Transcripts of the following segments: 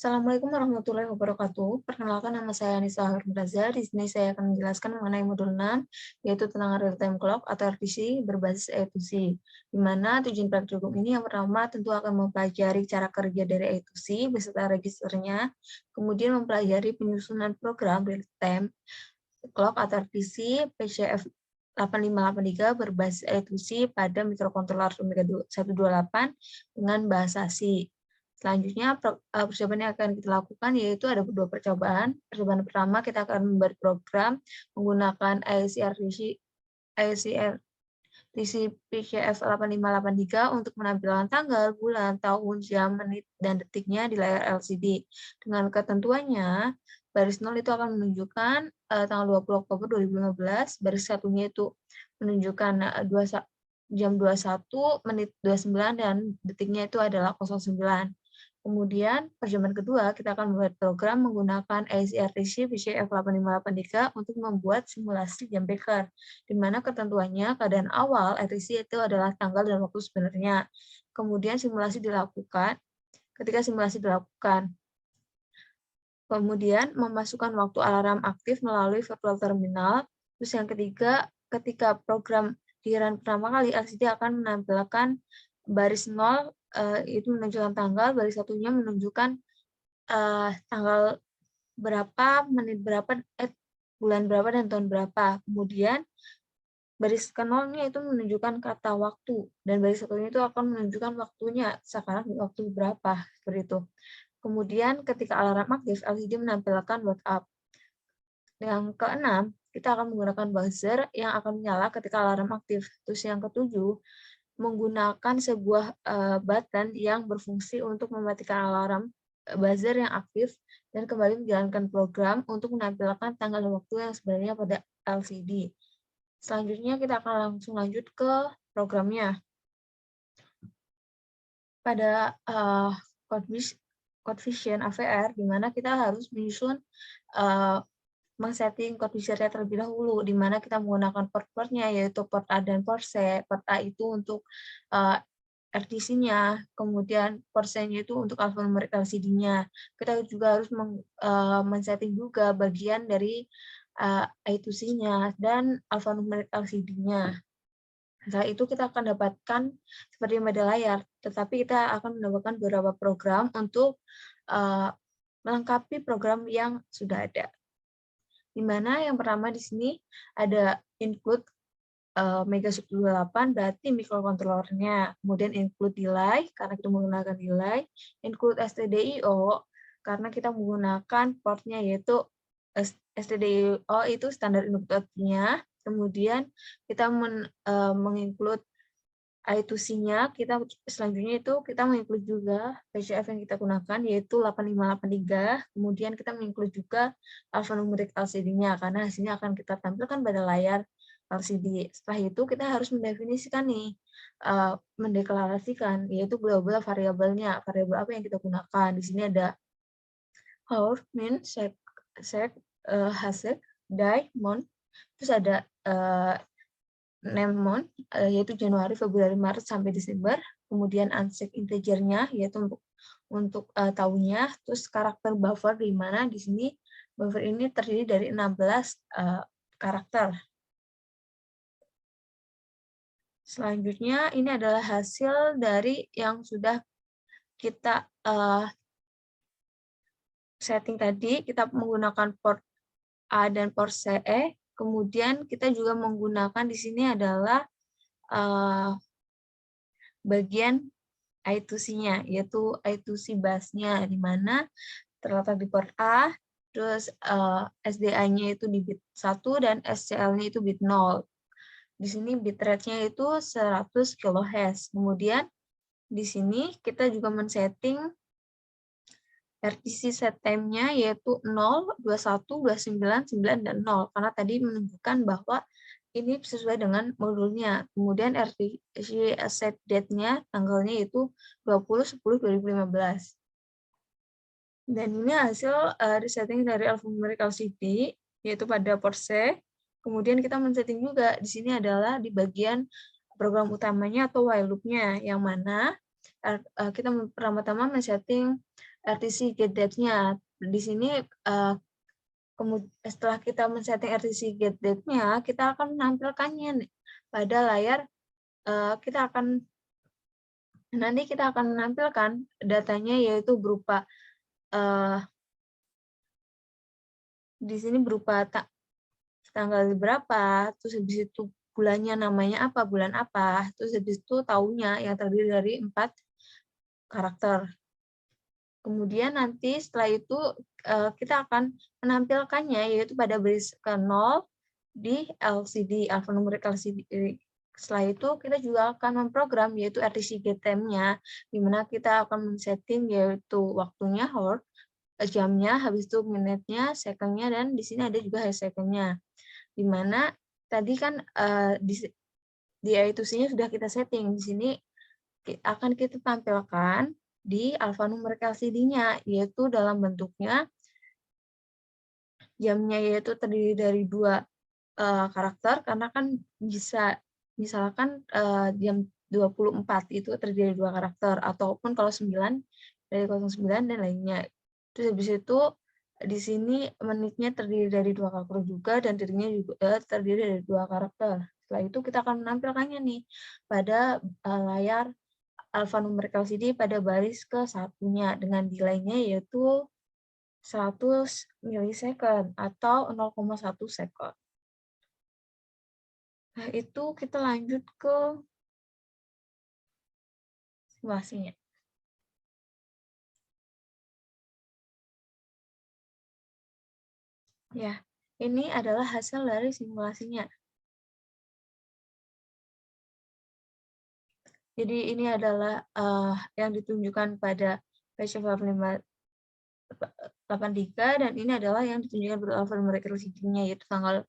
Assalamualaikum warahmatullahi wabarakatuh. Perkenalkan, nama saya Anissa Hurmutaza. Di sini saya akan menjelaskan mengenai modul 6, yaitu tentang real time clock atau RTC berbasis I2C. Di mana tujuan praktikum ini yang pertama tentu akan mempelajari cara kerja dari I2C beserta registernya, kemudian mempelajari penyusunan program real time clock atau RTC PCF 8583 berbasis I2C pada microcontroller Omega 128 dengan bahasa C. Selanjutnya, percobaan yang akan kita lakukan yaitu ada dua percobaan. Percobaan pertama, kita akan membuat program menggunakan ICRTC PCF 8583 untuk menampilkan tanggal, bulan, tahun, jam, menit, dan detiknya di layar LCD. Dengan ketentuannya, baris 0 itu akan menunjukkan tanggal 20 Oktober 2015, baris satunya itu menunjukkan jam 21, menit 29, dan detiknya itu adalah 09. Kemudian, percobaan kedua, kita akan membuat program menggunakan ICRTC PCF 8583 untuk membuat simulasi jam beker, di mana ketentuannya keadaan awal RTC itu adalah tanggal dan waktu sebenarnya. Kemudian simulasi dilakukan, ketika simulasi dilakukan, kemudian memasukkan waktu alarm aktif melalui virtual terminal. Terus yang ketiga, ketika program di run pertama kali, LCD akan menampilkan baris 0 itu menunjukkan tanggal, baris satunya menunjukkan tanggal berapa, menit berapa, bulan berapa, dan tahun berapa. Kemudian baris ke nolnya itu menunjukkan kata waktu, dan baris satunya itu akan menunjukkan waktunya, sekarang waktu berapa, seperti itu. Kemudian ketika alarm aktif, LCD menampilkan wake up. Yang keenam, kita akan menggunakan buzzer yang akan menyala ketika alarm aktif. Terus yang ketujuh, menggunakan sebuah button yang berfungsi untuk mematikan alarm buzzer yang aktif dan kembali menjalankan program untuk menampilkan tanggal dan waktu yang sebenarnya pada LCD. Selanjutnya kita akan langsung lanjut ke programnya. Pada Code Vision AVR, di mana kita harus menyusun men-setting code vision-nya terlebih dahulu, di mana kita menggunakan port-portnya, yaitu port A dan port C. Port A itu untuk RTC-nya, kemudian port C-nya itu untuk alphanumeric LCD-nya. Kita juga harus men-setting juga bagian dari I2C-nya dan alphanumeric LCD-nya. Setelah itu kita akan dapatkan seperti pada layar, tetapi kita akan mendapatkan beberapa program untuk melengkapi program yang sudah ada. Di mana yang pertama di sini ada include Mega 128 berarti microcontrollernya, kemudian include delay karena kita menggunakan delay, include STDIO karena kita menggunakan portnya yaitu STDIO itu standar input-nya, kemudian kita menginclude I2C-nya, kita selanjutnya itu kita menginclude juga PCF yang kita gunakan yaitu 8583, kemudian kita menginclude juga alphanumeric LCD-nya karena hasilnya akan kita tampilkan pada layar LCD. Setelah itu kita harus mendefinisikan nih, mendeklarasikan yaitu global variabelnya, variabel apa yang kita gunakan. Di sini ada hour, min, sec, hasek, die, month, terus ada name month, yaitu Januari, Februari, Maret, sampai Desember. Kemudian unset integernya, yaitu untuk tahunnya. Terus karakter buffer, di mana di sini buffer ini terdiri dari 16 karakter. Selanjutnya, ini adalah hasil dari yang sudah kita setting tadi. Kita menggunakan port A dan port CE. Kemudian kita juga menggunakan di sini adalah bagian I2C-nya, yaitu I2C busnya, di mana terletak di port A, terus SDA-nya itu di bit 1, dan SCL-nya itu bit 0. Di sini bitrate-nya itu 100 kHz. Kemudian di sini kita juga men-setting RTC set time-nya yaitu 0, 21, 29, 9, dan 0. Karena tadi menunjukkan bahwa ini sesuai dengan modulnya. Kemudian RTC set date-nya, tanggalnya itu 20/10/2015. Dan ini hasil resetting dari alphanumeric LCD, yaitu pada port C. Kemudian kita men-setting juga, di sini adalah di bagian program utamanya atau while loop-nya, yang mana kita pertama-tama men-setting RTC get date-nya. Di sini setelah kita men-setting RTC get date-nya, kita akan menampilkannya pada layar. Nanti kita akan menampilkan datanya, yaitu berupa di sini berupa tanggal berapa, terus habis itu bulannya namanya apa, bulan apa, terus habis itu tahunnya yang terdiri dari 4 karakter. Kemudian nanti setelah itu kita akan menampilkannya yaitu pada baris ke-0 di LCD, alphanumeric LCD. Setelah itu kita juga akan memprogram yaitu RTC GTM-nya, di mana kita akan men-setting yaitu waktunya, hour, jamnya, habis itu menitnya, second-nya, dan di sini ada juga second-nya. Di mana tadi kan di I2C-nya sudah kita setting, di sini akan kita tampilkan di alphanumeric LCD-nya, yaitu dalam bentuknya jamnya yaitu terdiri dari 2 karakter, karena kan bisa misalkan jam 24 itu terdiri dari 2 karakter, ataupun kalau 9 dari 09 dan lainnya. Terus habis itu di sini menitnya terdiri dari 2 karakter juga, dan detiknya juga terdiri dari 2 karakter. Setelah itu kita akan menampilkannya nih pada layar alphanumeric LCD pada baris ke-1-nya dengan delay-nya yaitu 100 milisecond atau 0,1 second. Nah, itu kita lanjut ke simulasinya. Ya, ini adalah hasil dari simulasinya. Jadi ini adalah yang ditunjukkan pada PCFR 583, dan ini adalah yang ditunjukkan pada alphanumeric LCD-nya, yaitu tanggal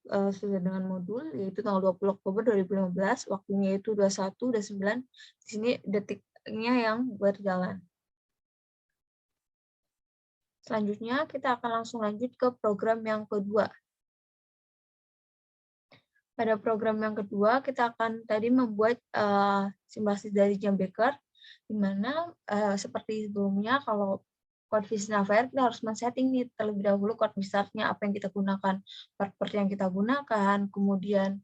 sesuai dengan modul, yaitu tanggal 20 Oktober 2015, waktunya itu 21 dan 9. Di sini detiknya yang berjalan. Selanjutnya kita akan langsung lanjut ke program yang kedua. Pada program yang kedua, kita akan tadi membuat simulasi dari jam beker, di mana seperti sebelumnya, kalau code Visnavire, kita harus men-setting nih terlebih dahulu code wizard-nya, apa yang kita gunakan, part-part yang kita gunakan, kemudian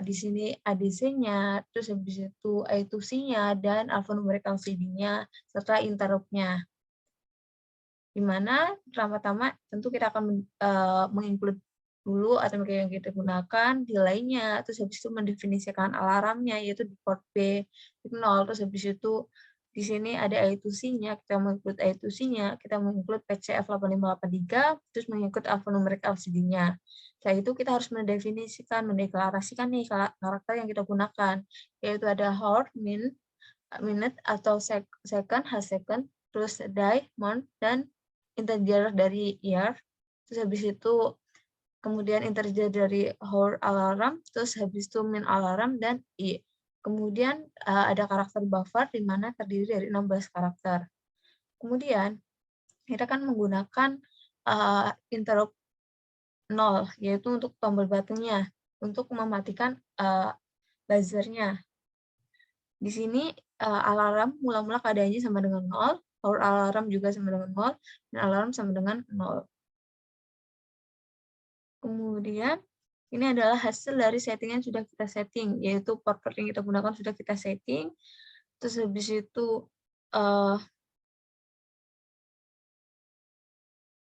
di sini ADC-nya, terus habis itu I2C-nya, dan alphanumeric LCD-nya, serta interrupt-nya. Di mana pertama-tama tentu kita akan menginclude dulu atau yang kita gunakan, delay-nya, terus habis itu mendefinisikan alarmnya, yaitu di port B 0, terus habis itu di sini ada I2C-nya, kita menginclude I2C-nya, kita menginclude PCF 8583, terus menginclude alphanumeric LCD-nya. Setelah itu kita harus mendefinisikan, mendeklarasikan nih karakter yang kita gunakan, yaitu ada hour, minute atau second, half second, terus day, month, dan integer dari year, terus habis itu kemudian integer dari hour alarm, terus habis itu min alarm, dan i. Kemudian ada karakter buffer di mana terdiri dari 16 karakter. Kemudian kita akan menggunakan interrupt 0, yaitu untuk tombol button-nya untuk mematikan buzzernya. Di sini alarm mula-mula keadaannya sama dengan 0, hour alarm juga sama dengan 0, dan alarm sama dengan 0. Kemudian, ini adalah hasil dari setting yang sudah kita setting, yaitu port-port yang kita gunakan sudah kita setting. Terus habis itu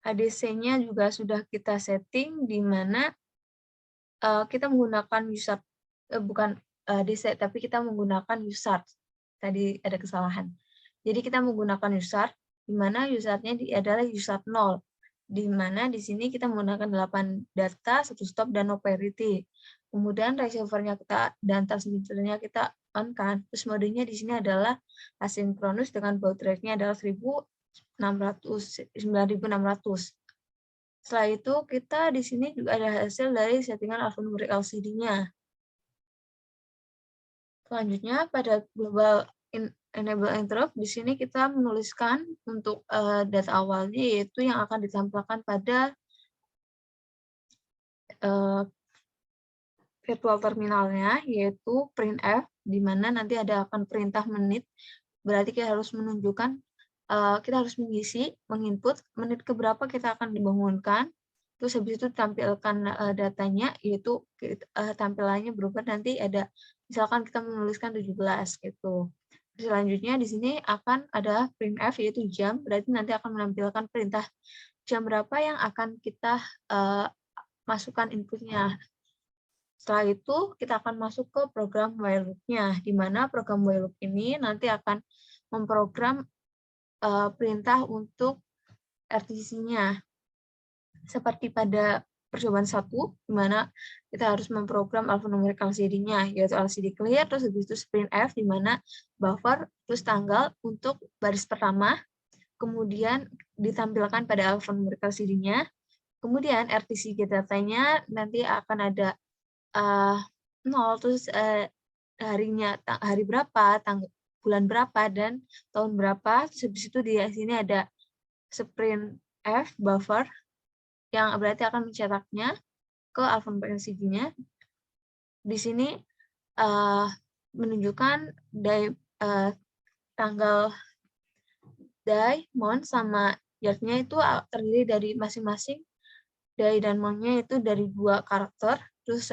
ADC-nya juga sudah kita setting, di mana kita menggunakan user, bukan ADC, tapi kita menggunakan user. Tadi ada kesalahan. Jadi kita menggunakan user, di mana usernya adalah user 0. Di mana di sini kita menggunakan 8 data, 1 stop, dan no parity. Kemudian receiver-nya kita dan transmitter-nya kita on kan. Terus modenya di sini adalah asynchronous dengan baud rate-nya adalah 9600. Setelah itu kita di sini juga ada hasil dari settingan alphanumeric LCD-nya. Selanjutnya pada global enable interrupt, di sini kita menuliskan untuk data awalnya, yaitu yang akan ditampilkan pada virtual terminalnya, yaitu printf, di mana nanti ada akan perintah menit, berarti kita harus menunjukkan kita harus menginput menit keberapa kita akan dibangunkan, terus habis itu tampilkan datanya, yaitu tampilannya berupa nanti ada, misalkan kita menuliskan 17 gitu. Selanjutnya di sini akan ada printf yaitu jam, berarti nanti akan menampilkan perintah jam berapa yang akan kita masukkan inputnya. Setelah itu kita akan masuk ke program while loop-nya, di mana program while loop ini nanti akan memprogram perintah untuk RTC-nya. Seperti pada percobaan 1, di mana kita harus memprogram alphanumeric LCD-nya, yaitu LCD clear, terus habis itu printf, di mana buffer, terus tanggal untuk baris pertama, kemudian ditampilkan pada alphanumeric LCD-nya, kemudian RTC datanya nanti akan ada 0, terus harinya, hari berapa, bulan berapa, dan tahun berapa, terus habis itu di sini ada printf buffer, yang berarti akan mencetaknya ke alphanumeric LCD-nya. Di sini menunjukkan tanggal day, month, sama year-nya itu terdiri dari masing-masing day dan month-nya itu dari 2 karakter, terus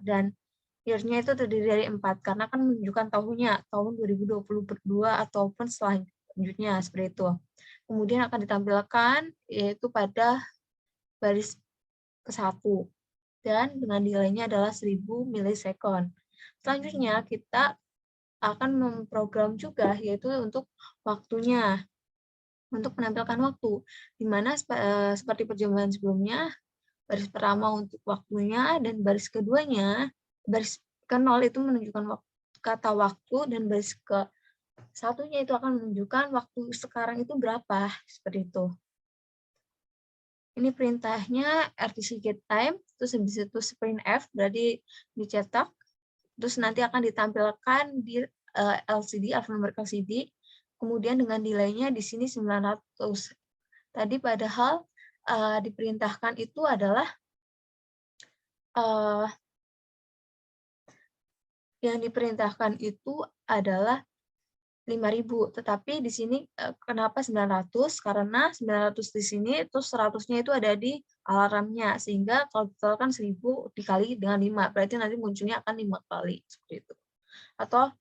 dan year-nya itu terdiri dari 4, karena kan menunjukkan tahunnya, tahun 2022 ataupun selanjutnya, seperti itu. Kemudian akan ditampilkan yaitu pada baris ke-1, dan dengan nilainya adalah 1000 milisekund. Selanjutnya kita akan memprogram juga, yaitu untuk waktunya, untuk menampilkan waktu, di mana seperti percobaan sebelumnya, baris pertama untuk waktunya, dan baris keduanya, baris ke-0 itu menunjukkan kata waktu, dan baris ke-1-nya itu akan menunjukkan waktu sekarang itu berapa, seperti itu. Ini perintahnya RTC get time, terus habis itu printf, berarti dicetak, terus nanti akan ditampilkan di LCD, alphanumeric LCD, kemudian dengan nilainya di sini 900. Tadi padahal diperintahkan itu adalah yang diperintahkan itu adalah 5.000, tetapi di sini kenapa 900? Karena 900 di sini, terus 100-nya itu ada di alarmnya, sehingga kalau ditotalkan 1000 dikali dengan 5, berarti nanti munculnya akan 5 kali, seperti itu. Atau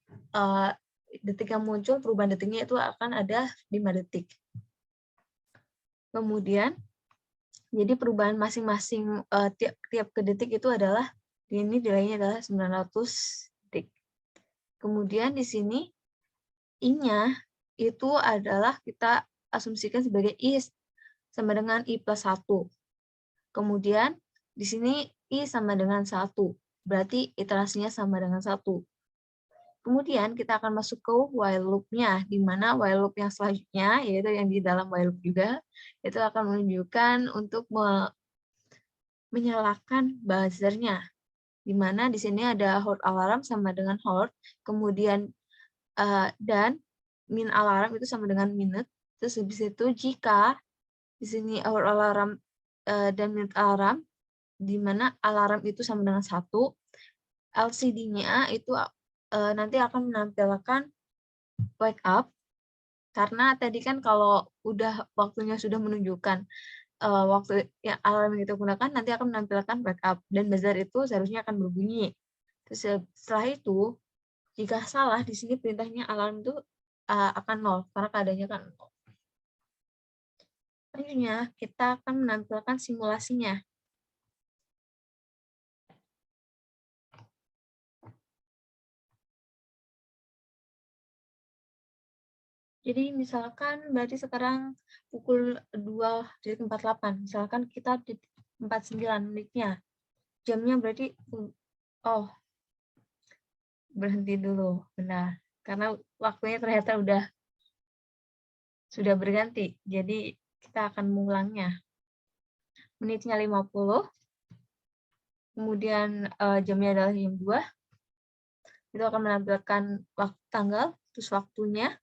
detik yang muncul, perubahan detiknya itu akan ada 5 detik. Kemudian, jadi perubahan masing-masing tiap ke detik itu adalah, ini nilainya adalah 900 detik. Kemudian di sini, I-nya itu adalah kita asumsikan sebagai I sama dengan I plus 1. Kemudian di sini I sama dengan 1. Berarti iterasinya sama dengan 1. Kemudian kita akan masuk ke while loop-nya, di mana while loop yang selanjutnya, yaitu yang di dalam while loop juga, itu akan menunjukkan untuk menyalakan buzzer-nya, di mana di sini ada hold alarm sama dengan hold, kemudian dan min alarm itu sama dengan minute. Terus habis itu jika di sini hold alarm dan minute alarm, di mana alarm itu sama dengan 1, LCD-nya itu nanti akan menampilkan wake up, karena tadi kan kalau udah waktunya sudah menunjukkan waktu yang alarm yang kita gunakan, nanti akan menampilkan wake up, dan buzzer itu seharusnya akan berbunyi. Terus setelah itu, jika salah, di sini perintahnya alarm itu akan 0, karena keadaannya kan 0. Selanjutnya, kita akan menampilkan simulasinya. Jadi misalkan berarti sekarang pukul 2:48, misalkan kita di 49 menitnya. Jamnya berarti, oh, berhenti dulu, benar. Karena waktunya ternyata sudah berganti, jadi kita akan mengulangnya. Menitnya 50, kemudian jamnya adalah jam 2, itu akan menampilkan waktu tanggal, terus waktunya,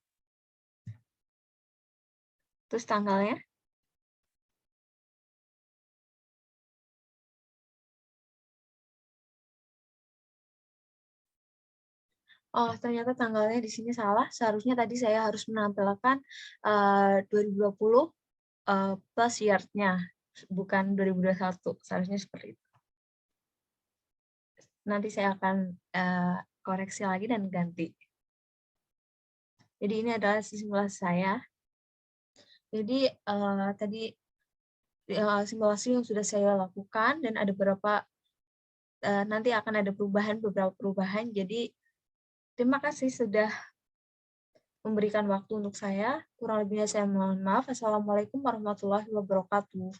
terus tanggalnya. Oh, ternyata tanggalnya di sini salah. Seharusnya tadi saya harus menampilkan 2020 plus year-nya, bukan 2021. Seharusnya seperti itu. Nanti saya akan koreksi lagi dan ganti. Jadi ini adalah simulasi saya. Jadi tadi simulasi yang sudah saya lakukan dan ada nanti akan ada beberapa perubahan. Jadi terima kasih sudah memberikan waktu untuk saya. Kurang lebihnya saya mohon maaf. Assalamualaikum warahmatullahi wabarakatuh.